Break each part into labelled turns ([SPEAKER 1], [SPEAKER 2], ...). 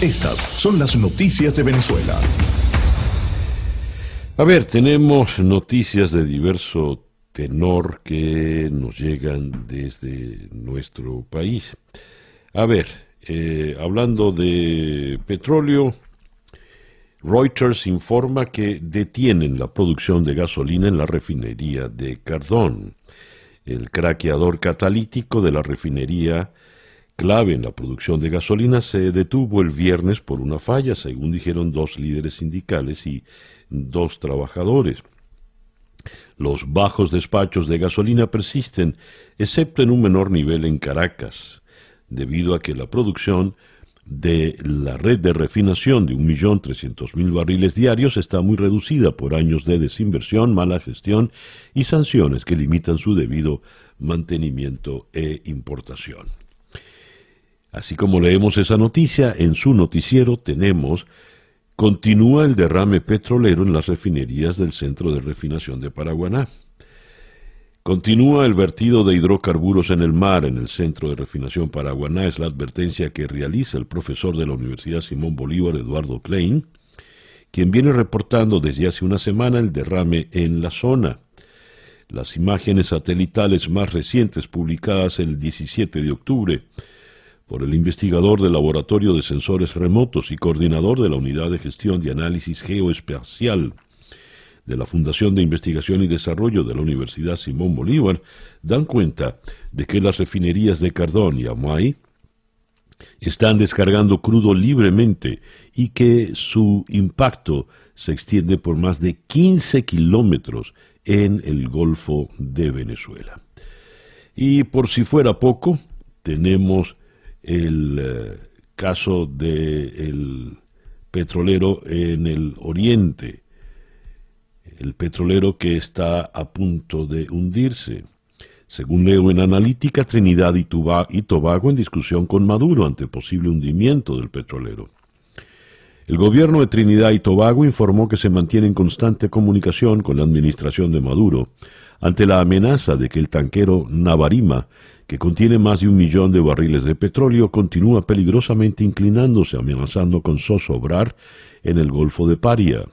[SPEAKER 1] Estas son las noticias de Venezuela.
[SPEAKER 2] A ver, tenemos noticias de diverso tenor que nos llegan desde nuestro país. A ver, hablando de petróleo, Reuters informa que detienen la producción de gasolina en la refinería de Cardón. El craqueador catalítico de la refinería, clave en la producción de gasolina, se detuvo el viernes por una falla, según dijeron dos líderes sindicales y dos trabajadores. Los bajos despachos de gasolina persisten, excepto en un menor nivel en Caracas, debido a que la producción de la red de refinación de 1.300.000 barriles diarios está muy reducida por años de desinversión, mala gestión y sanciones que limitan su debido mantenimiento e importación. Así como leemos esa noticia, en su noticiero tenemos: continúa el derrame petrolero en las refinerías del Centro de Refinación de Paraguaná. Continúa el vertido de hidrocarburos en el mar en el Centro de Refinación Paraguaná, es la advertencia que realiza el profesor de la Universidad Simón Bolívar, Eduardo Klein, quien viene reportando desde hace una semana el derrame en la zona. Las imágenes satelitales más recientes, publicadas el 17 de octubre, por el investigador del Laboratorio de Sensores Remotos y coordinador de la Unidad de Gestión de Análisis Geoespacial de la Fundación de Investigación y Desarrollo de la Universidad Simón Bolívar, dan cuenta de que las refinerías de Cardón y Amuay están descargando crudo libremente y que su impacto se extiende por más de 15 kilómetros en el Golfo de Venezuela. Y por si fuera poco, tenemos el caso del petrolero en el oriente, el petrolero que está a punto de hundirse. Según leo en Analítica, Trinidad y Tobago en discusión con Maduro ante posible hundimiento del petrolero. El gobierno de Trinidad y Tobago informó que se mantiene en constante comunicación con la administración de Maduro ante la amenaza de que el tanquero Navarima, que contiene más de 1 millón de barriles de petróleo, continúa peligrosamente inclinándose, amenazando con zozobrar en el Golfo de Paria.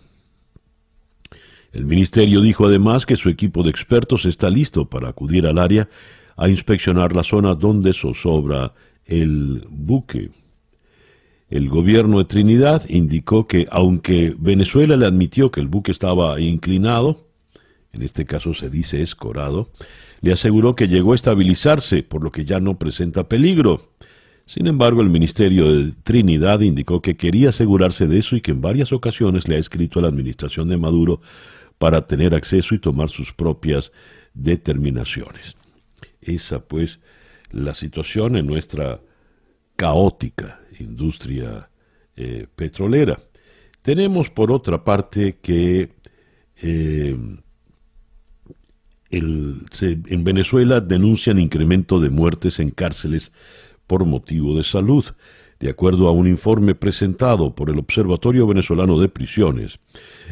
[SPEAKER 2] El ministerio dijo además que su equipo de expertos está listo para acudir al área a inspeccionar la zona donde zozobra el buque. El gobierno de Trinidad indicó que, aunque Venezuela le admitió que el buque estaba inclinado, en este caso se dice escorado, le aseguró que llegó a estabilizarse, por lo que ya no presenta peligro. Sin embargo, el Ministerio de Trinidad indicó que quería asegurarse de eso y que en varias ocasiones le ha escrito a la administración de Maduro para tener acceso y tomar sus propias determinaciones. Esa, pues, la situación en nuestra caótica industria petrolera. Tenemos, por otra parte, que en Venezuela denuncian incremento de muertes en cárceles por motivo de salud. De acuerdo a un informe presentado por el Observatorio Venezolano de Prisiones,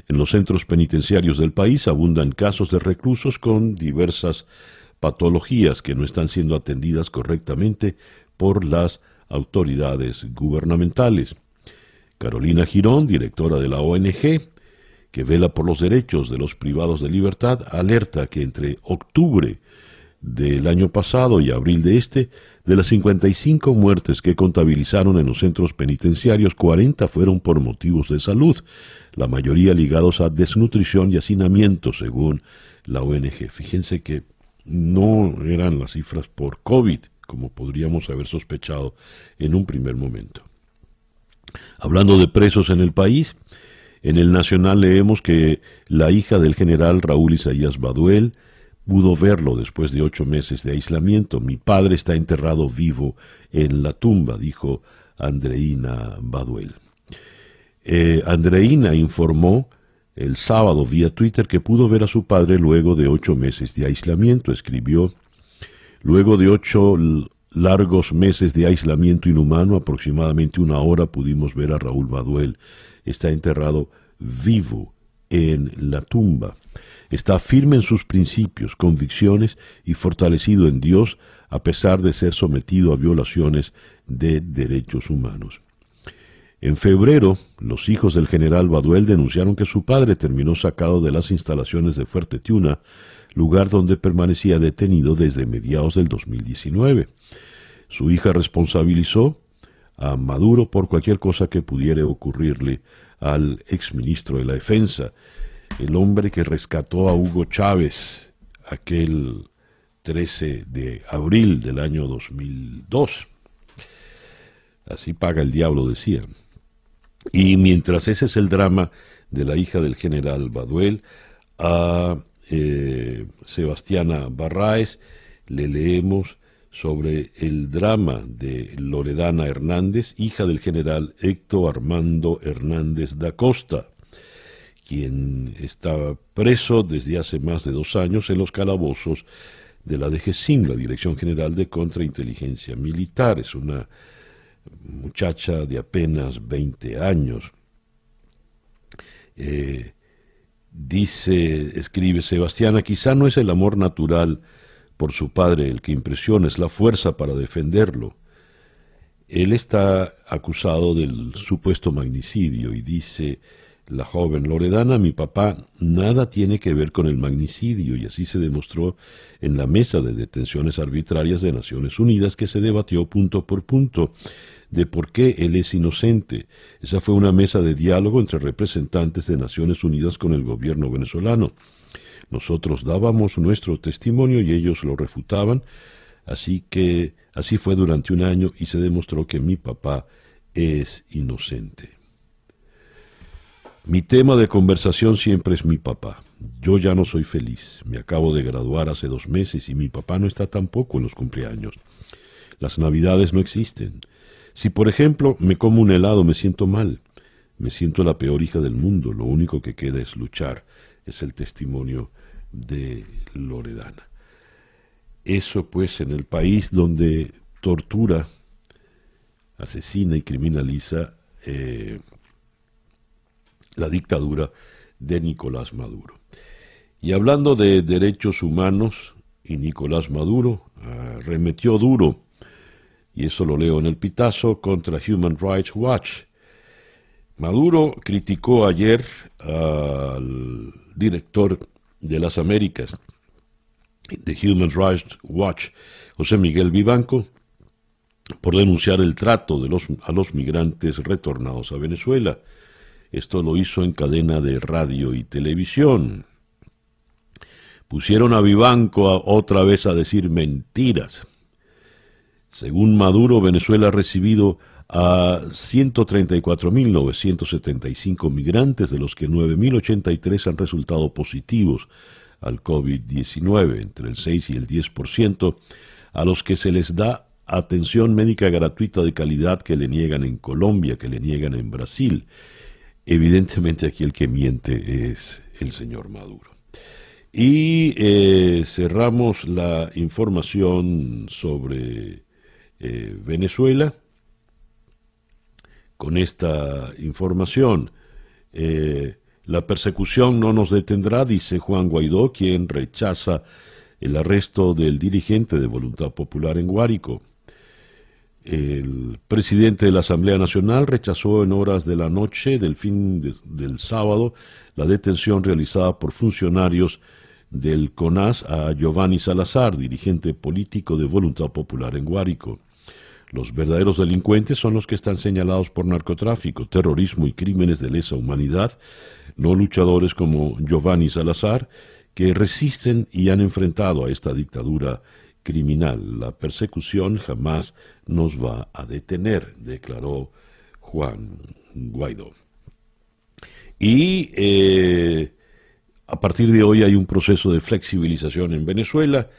[SPEAKER 2] en los centros penitenciarios del país abundan casos de reclusos con diversas patologías que no están siendo atendidas correctamente por las autoridades gubernamentales. Carolina Girón, directora de la ONG, que vela por los derechos de los privados de libertad, alerta que entre octubre del año pasado y abril de de las 55 muertes que contabilizaron en los centros penitenciarios, 40 fueron por motivos de salud, la mayoría ligados a desnutrición y hacinamiento, según la ONG. Fíjense que no eran las cifras por COVID, como podríamos haber sospechado en un primer momento. Hablando de presos en el país, en el Nacional leemos que la hija del general Raúl Isaías Baduel pudo verlo después de 8 meses de aislamiento. Mi padre está enterrado vivo en la tumba, dijo Andreina Baduel. Andreina informó el sábado vía Twitter que pudo ver a su padre luego de 8 meses de aislamiento. Escribió: luego de 8 largos meses de aislamiento inhumano, aproximadamente 1 hora, pudimos ver a Raúl Baduel. Está enterrado vivo en la tumba. Está firme en sus principios, convicciones y fortalecido en Dios, a pesar de ser sometido a violaciones de derechos humanos. En febrero, los hijos del general Baduel denunciaron que su padre terminó sacado de las instalaciones de Fuerte Tiuna, lugar donde permanecía detenido desde mediados del 2019. Su hija responsabilizó a Maduro por cualquier cosa que pudiera ocurrirle al exministro de la Defensa, el hombre que rescató a Hugo Chávez aquel 13 de abril del año 2002. Así paga el diablo, decía. Y mientras ese es el drama de la hija del general Baduel, a Sebastiana Barraez le leemos sobre el drama de Loredana Hernández, hija del general Héctor Armando Hernández da Costa, quien estaba preso desde hace más de 2 años en los calabozos de la DGCIM, la Dirección General de Contrainteligencia Militar. Es una muchacha de apenas 20 años. Escribe Sebastiana, quizá no es el amor natural por su padre el que impresiona, es la fuerza para defenderlo. Él está acusado del supuesto magnicidio y dice la joven Loredana, mi papá nada tiene que ver con el magnicidio, y así se demostró en la mesa de detenciones arbitrarias de Naciones Unidas, que se debatió punto por punto de por qué él es inocente. Esa fue una mesa de diálogo entre representantes de Naciones Unidas con el gobierno venezolano. Nosotros dábamos nuestro testimonio y ellos lo refutaban, así fue durante 1 año y se demostró que mi papá es inocente. Mi tema de conversación siempre es mi papá. Yo ya no soy feliz. Me acabo de graduar hace 2 meses y mi papá no está tampoco en los cumpleaños. Las navidades no existen. Si, por ejemplo, me como un helado, me siento mal. Me siento la peor hija del mundo. Lo único que queda es luchar. Es el testimonio de Loredana. Eso, pues, en el país donde tortura, asesina y criminaliza la dictadura de Nicolás Maduro. Y hablando de derechos humanos, y Nicolás Maduro arremetió duro, y eso lo leo en el Pitazo, contra Human Rights Watch. Maduro criticó ayer al director de las Américas de Human Rights Watch, José Miguel Vivanco, por denunciar el trato a los migrantes retornados a Venezuela. Esto lo hizo en cadena de radio y televisión. Pusieron a Vivanco otra vez a decir mentiras. Según Maduro, Venezuela ha recibido a 134.975 migrantes, de los que 9.083 han resultado positivos al COVID-19, entre el 6 y el 10%, a los que se les da atención médica gratuita de calidad que le niegan en Colombia, que le niegan en Brasil. Evidentemente aquí el que miente es el señor Maduro. Y cerramos la información sobre Venezuela con esta información. La persecución no nos detendrá, dice Juan Guaidó, quien rechaza el arresto del dirigente de Voluntad Popular en Guárico. El presidente de la Asamblea Nacional rechazó en horas de la noche del del sábado la detención realizada por funcionarios del CONAS a Giovanni Salazar, dirigente político de Voluntad Popular en Guárico. Los verdaderos delincuentes son los que están señalados por narcotráfico, terrorismo y crímenes de lesa humanidad, no luchadores como Giovanni Salazar, que resisten y han enfrentado a esta dictadura criminal. La persecución jamás nos va a detener, declaró Juan Guaidó. Y a partir de hoy hay un proceso de flexibilización en Venezuela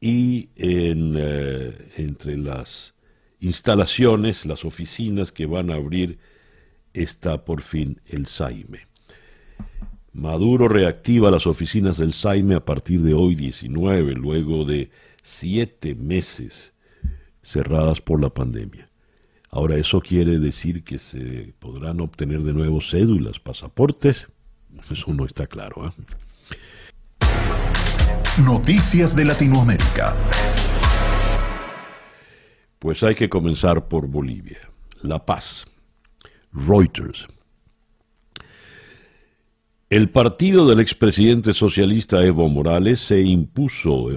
[SPEAKER 2] y entre las instalaciones, las oficinas que van a abrir, está por fin el SAIME. Maduro reactiva las oficinas del SAIME a partir de hoy 19, luego de 7 meses cerradas por la pandemia. Ahora, ¿eso quiere decir que se podrán obtener de nuevo cédulas, pasaportes? Eso no está claro, ¿eh?
[SPEAKER 1] Noticias de Latinoamérica.
[SPEAKER 2] Pues hay que comenzar por Bolivia. La Paz. Reuters. El partido del expresidente socialista Evo Morales se impuso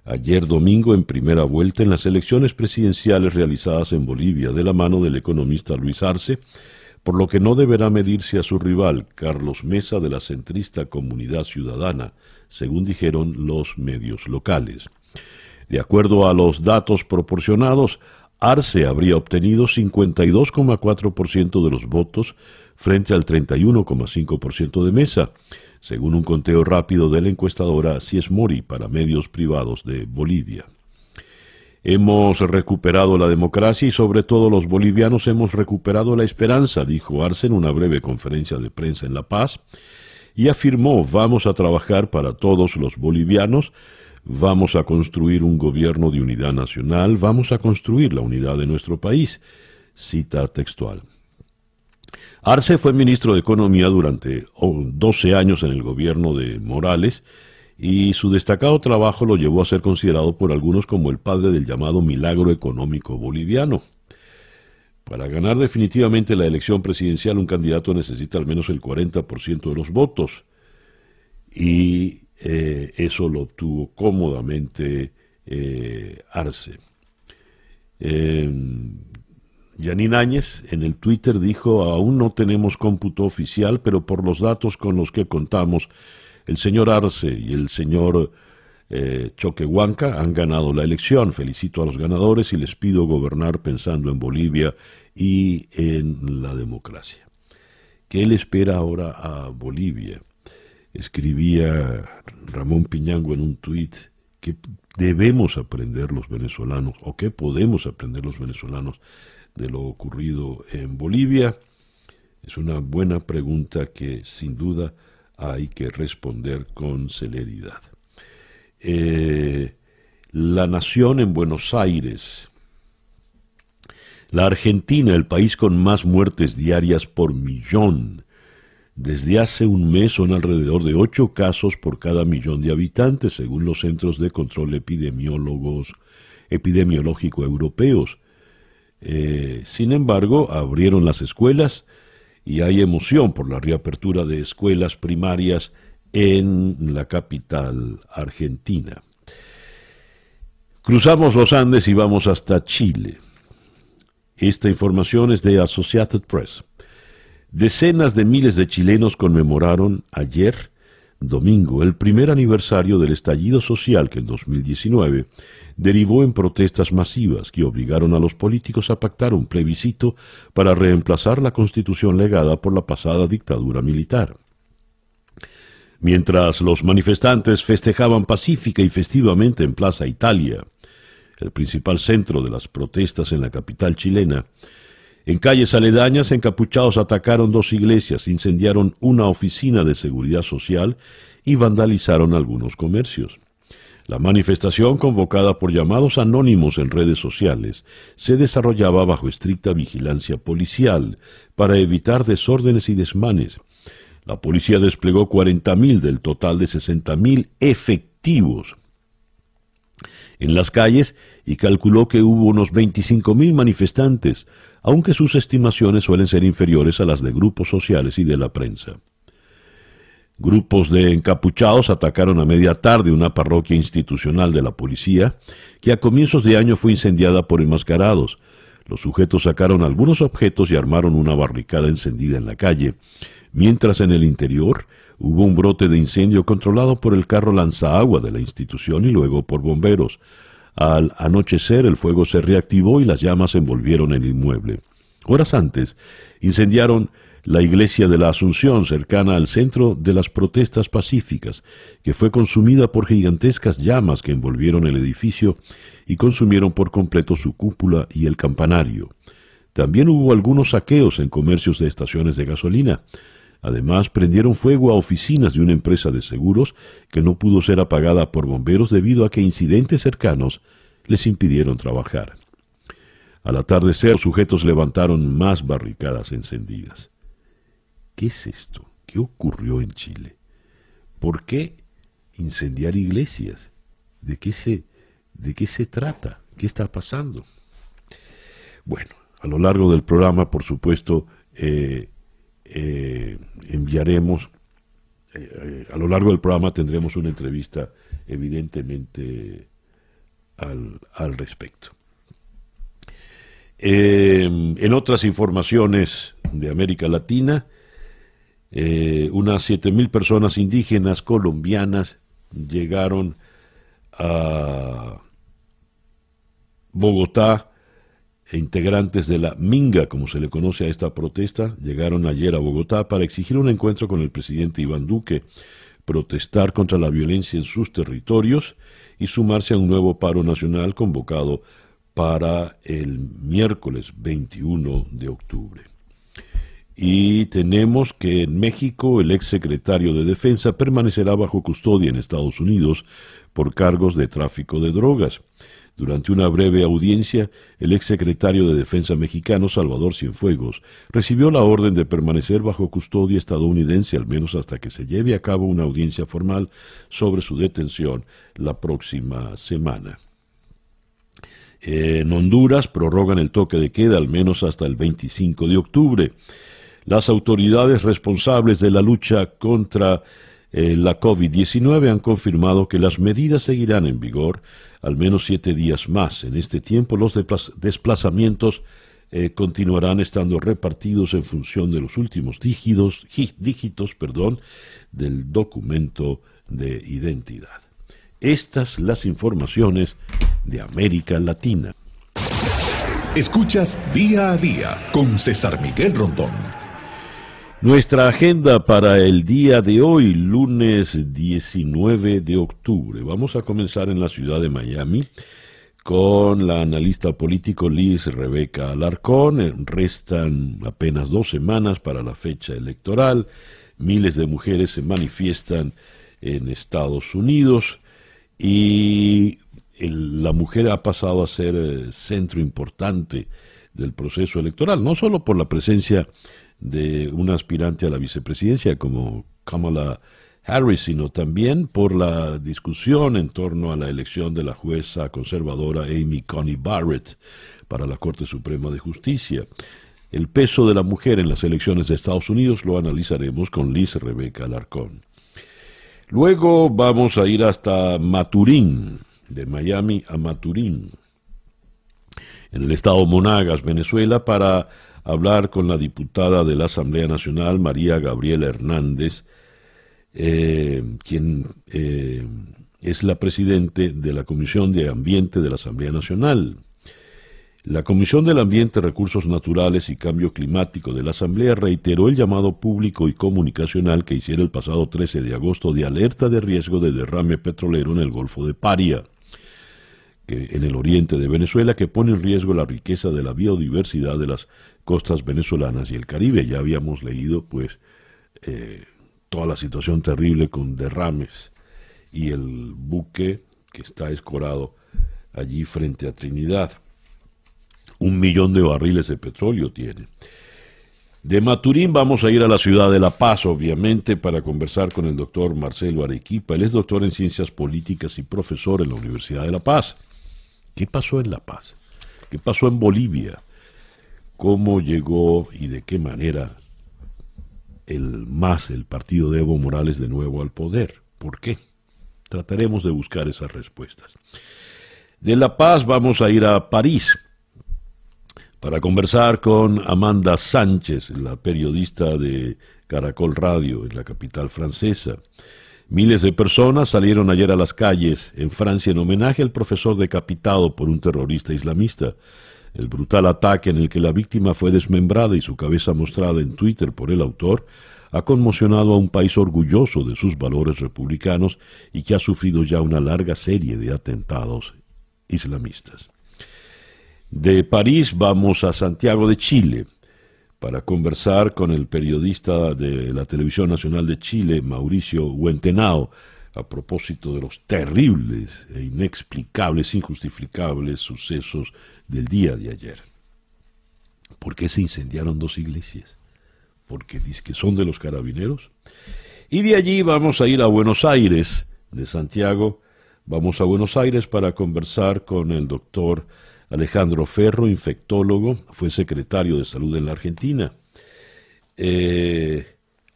[SPEAKER 2] ayer domingo en primera vuelta en las elecciones presidenciales realizadas en Bolivia de la mano del economista Luis Arce, por lo que no deberá medirse a su rival, Carlos Mesa, de la centrista Comunidad Ciudadana, según dijeron los medios locales. De acuerdo a los datos proporcionados, Arce habría obtenido 52,4% de los votos frente al 31,5% de Mesa, según un conteo rápido de la encuestadora Siesmori para medios privados de Bolivia. Hemos recuperado la democracia y sobre todo los bolivianos hemos recuperado la esperanza, dijo Arce en una breve conferencia de prensa en La Paz, y afirmó: vamos a trabajar para todos los bolivianos, vamos a construir un gobierno de unidad nacional, vamos a construir la unidad de nuestro país. Cita textual. Arce fue ministro de Economía durante 12 años en el gobierno de Morales y su destacado trabajo lo llevó a ser considerado por algunos como el padre del llamado milagro económico boliviano. Para ganar definitivamente la elección presidencial, un candidato necesita al menos el 40% de los votos y eso lo obtuvo cómodamente Arce. Yanine Áñez en el Twitter dijo: aún no tenemos cómputo oficial, pero por los datos con los que contamos, el señor Arce y el señor Choquehuanca han ganado la elección. Felicito a los ganadores y les pido gobernar pensando en Bolivia y en la democracia. ¿Qué le espera ahora a Bolivia? Escribía Ramón Piñango en un tuit que debemos aprender los venezolanos, o que podemos aprender los venezolanos de lo ocurrido en Bolivia. Es una buena pregunta que sin duda hay que responder con celeridad. La Nación en Buenos Aires. La Argentina, el país con más muertes diarias por millón. Desde hace un mes son alrededor de 8 casos por cada millón de habitantes, según los Centros de Control Epidemiológico Europeos. Sin embargo, abrieron las escuelas y hay emoción por la reapertura de escuelas primarias en la capital argentina. Cruzamos los Andes y vamos hasta Chile. Esta información es de Associated Press. Decenas de miles de chilenos conmemoraron ayer, domingo, el primer aniversario del estallido social que en 2019 derivó en protestas masivas que obligaron a los políticos a pactar un plebiscito para reemplazar la constitución legada por la pasada dictadura militar. Mientras los manifestantes festejaban pacífica y festivamente en Plaza Italia, el principal centro de las protestas en la capital chilena, en calles aledañas, encapuchados atacaron 2 iglesias, incendiaron una oficina de seguridad social y vandalizaron algunos comercios. La manifestación, convocada por llamados anónimos en redes sociales, se desarrollaba bajo estricta vigilancia policial para evitar desórdenes y desmanes. La policía desplegó 40.000 del total de 60.000 efectivos en las calles y calculó que hubo unos 25.000 manifestantes, aunque sus estimaciones suelen ser inferiores a las de grupos sociales y de la prensa. Grupos de encapuchados atacaron a media tarde una parroquia institucional de la policía, que a comienzos de año fue incendiada por enmascarados. Los sujetos sacaron algunos objetos y armaron una barricada encendida en la calle, mientras en el interior hubo un brote de incendio controlado por el carro lanzaagua de la institución y luego por bomberos. Al anochecer el fuego se reactivó y las llamas envolvieron el inmueble. Horas antes, incendiaron la iglesia de la Asunción, cercana al centro de las protestas pacíficas, que fue consumida por gigantescas llamas que envolvieron el edificio y consumieron por completo su cúpula y el campanario. También hubo algunos saqueos en comercios de estaciones de gasolina. Además, prendieron fuego a oficinas de una empresa de seguros que no pudo ser apagada por bomberos debido a que incidentes cercanos les impidieron trabajar. Al atardecer, los sujetos levantaron más barricadas encendidas. ¿Qué es esto? ¿Qué ocurrió en Chile? ¿Por qué incendiar iglesias? ¿De qué se trata? ¿Qué está pasando? Bueno, a lo largo del programa, por supuesto, enviaremos, a lo largo del programa tendremos una entrevista evidentemente al respecto. En otras informaciones de América Latina, unas 7.000 personas indígenas colombianas llegaron a Bogotá, integrantes de la Minga, como se le conoce a esta protesta, llegaron ayer a Bogotá para exigir un encuentro con el presidente Iván Duque, protestar contra la violencia en sus territorios y sumarse a un nuevo paro nacional convocado para el miércoles 21 de octubre. Y tenemos que en México el exsecretario de Defensa permanecerá bajo custodia en Estados Unidos por cargos de tráfico de drogas. Durante una breve audiencia, el exsecretario de Defensa mexicano, Salvador Cienfuegos, recibió la orden de permanecer bajo custodia estadounidense al menos hasta que se lleve a cabo una audiencia formal sobre su detención la próxima semana. En Honduras prorrogan el toque de queda al menos hasta el 25 de octubre. Las autoridades responsables de la lucha contra la COVID-19 han confirmado que las medidas seguirán en vigor al menos 7 días más. En este tiempo, los desplazamientos continuarán estando repartidos en función de los últimos dígitos del documento de identidad. Estas las informaciones de América Latina.
[SPEAKER 1] Escuchas Día a Día con César Miguel Rondón.
[SPEAKER 2] Nuestra agenda para el día de hoy, lunes 19 de octubre. Vamos a comenzar en la ciudad de Miami con la analista político Liz Rebeca Alarcón. Restan apenas 2 semanas para la fecha electoral. Miles de mujeres se manifiestan en Estados Unidos y la mujer ha pasado a ser centro importante del proceso electoral, no solo por la presencia de una aspirante a la vicepresidencia como Kamala Harris, sino también por la discusión en torno a la elección de la jueza conservadora Amy Coney Barrett para la Corte Suprema de Justicia. El peso de la mujer en las elecciones de Estados Unidos lo analizaremos con Liz Rebeca Alarcón. Luego vamos a ir hasta Maturín, de Miami a Maturín, en el estado Monagas, Venezuela, para hablar con la diputada de la Asamblea Nacional, María Gabriela Hernández, quien es la presidente de la Comisión de Ambiente de la Asamblea Nacional. La Comisión del Ambiente, Recursos Naturales y Cambio Climático de la Asamblea reiteró el llamado público y comunicacional que hiciera el pasado 13 de agosto de alerta de riesgo de derrame petrolero en el Golfo de Paria, en el oriente de Venezuela, que pone en riesgo la riqueza de la biodiversidad de las costas venezolanas y el Caribe. Ya habíamos leído pues toda la situación terrible con derrames y el buque que está escorado allí frente a Trinidad. 1 millón de barriles de petróleo tiene. De Maturín vamos a ir a la ciudad de La Paz, obviamente, para conversar con el doctor Marcelo Arequipa. Él es doctor en Ciencias Políticas y profesor en la Universidad de La Paz. ¿Qué pasó en La Paz? ¿Qué pasó en Bolivia? ¿Cómo llegó y de qué manera el partido de Evo Morales de nuevo al poder? ¿Por qué? Trataremos de buscar esas respuestas. De La Paz vamos a ir a París para conversar con Amanda Sánchez, la periodista de Caracol Radio en la capital francesa. Miles de personas salieron ayer a las calles en Francia en homenaje al profesor decapitado por un terrorista islamista. El brutal ataque en el que la víctima fue desmembrada y su cabeza mostrada en Twitter por el autor ha conmocionado a un país orgulloso de sus valores republicanos y que ha sufrido ya una larga serie de atentados islamistas. De París vamos a Santiago de Chile para conversar con el periodista de la Televisión Nacional de Chile, Mauricio Huentenao, a propósito de los terribles e inexplicables, injustificables sucesos del día de ayer. ¿Por qué se incendiaron 2 iglesias? ¿Porque dizque son de los carabineros? Y de allí vamos a ir a Buenos Aires, de Santiago, vamos a Buenos Aires para conversar con el doctor Alejandro Ferro, infectólogo, fue secretario de Salud en la Argentina.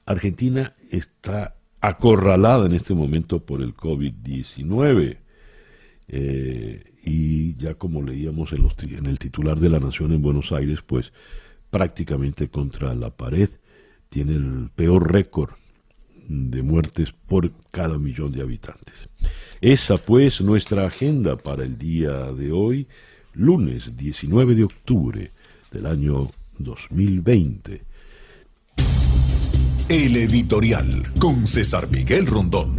[SPEAKER 2] Argentina está acorralada en este momento por el COVID-19. Y ya como leíamos en el titular de La Nación en Buenos Aires, pues prácticamente contra la pared, tiene el peor récord de muertes por cada millón de habitantes. Esa pues nuestra agenda para el día de hoy, lunes 19 de octubre del año 2020.
[SPEAKER 1] El editorial con César Miguel Rondón.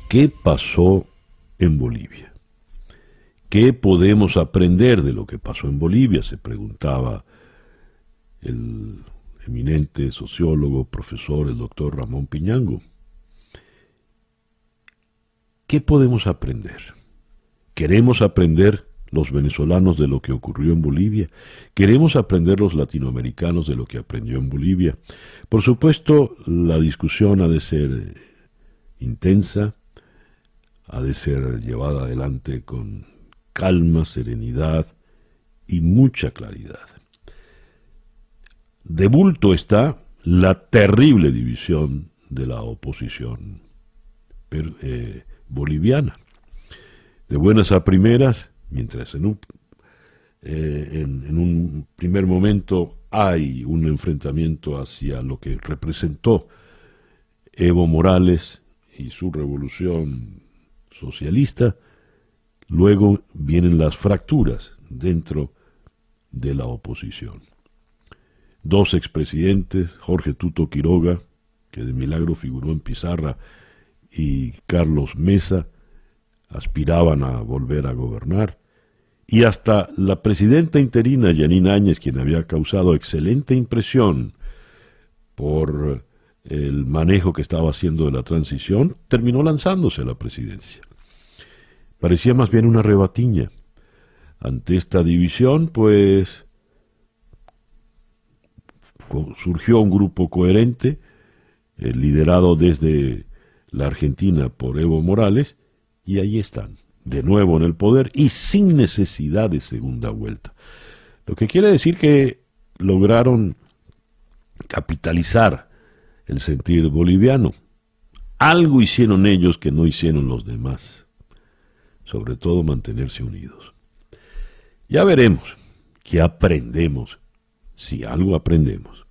[SPEAKER 2] ¿Qué pasó en Bolivia? ¿Qué podemos aprender de lo que pasó en Bolivia?, se preguntaba el eminente sociólogo, profesor, el doctor Ramón Piñango. ¿Qué podemos aprender? ¿Queremos aprender los venezolanos de lo que ocurrió en Bolivia? ¿Queremos aprender los latinoamericanos de lo que aprendió en Bolivia? Por supuesto, la discusión ha de ser intensa, ha de ser llevada adelante con calma, serenidad y mucha claridad. De bulto está la terrible división de la oposición boliviana. De buenas a primeras, mientras en un primer momento hay un enfrentamiento hacia lo que representó Evo Morales y su revolución socialista, luego vienen las fracturas dentro de la oposición. Dos expresidentes, Jorge Tuto Quiroga, que de milagro figuró en pizarra, y Carlos Mesa, aspiraban a volver a gobernar, y hasta la presidenta interina Yanine Áñez, quien había causado excelente impresión por el manejo que estaba haciendo de la transición, terminó lanzándose a la presidencia. Parecía más bien una rebatiña. Ante esta división, pues, surgió un grupo coherente, liderado desde la Argentina por Evo Morales, y ahí están, de nuevo en el poder y sin necesidad de segunda vuelta. Lo que quiere decir que lograron capitalizar el sentir boliviano. Algo hicieron ellos que no hicieron los demás, sobre todo mantenerse unidos. Ya veremos qué aprendemos, si algo aprendemos.